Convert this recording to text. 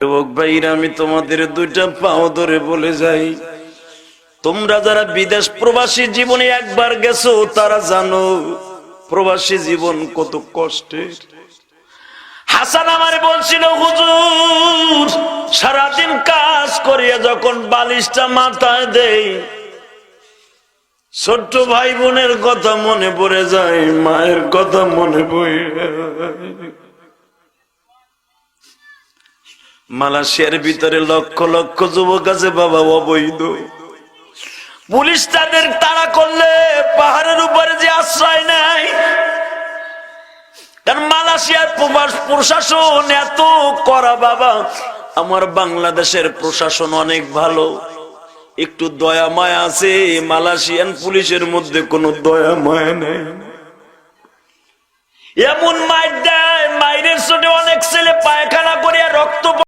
যুবক ভাইরা, আমি তোমাদের দুইটা পাও ধরে বলে যাই, তোমরা যারা বিদেশ প্রবাসী জীবনে একবার গেছো তারা জানো প্রবাসী জীবন কত কষ্টের। হাসান আমারে বলছিল, হুজুর সারাদিন কাজ করিয়া যখন বালিশটা মাথায় দেই, ছোট্ট ভাই বোনের কথা মনে পড়ে যায়, মায়ের কথা মনে পড়ে। মালয়েশিয়ার ভিতরে লক্ষ লক্ষ যুবক আছে বাবা, অবৈধ। পুলিশ তাদের তাড়া করলে পাহাড়ের উপরে যে আশ্রয় নেয়, কারণ মালয়েশিয়ার প্রশাসন এত কড়া বাবা। আমার বাংলাদেশের প্রশাসন অনেক ভালো, একটু দয়া মায়া আছে। মালয়েশিয়ান পুলিশের মধ্যে কোনো দয়া মায়া নেই। এমন মাইর দেয়, মাইরের চোটে অনেক ছেলে পায়খানা করিয়া রক্ত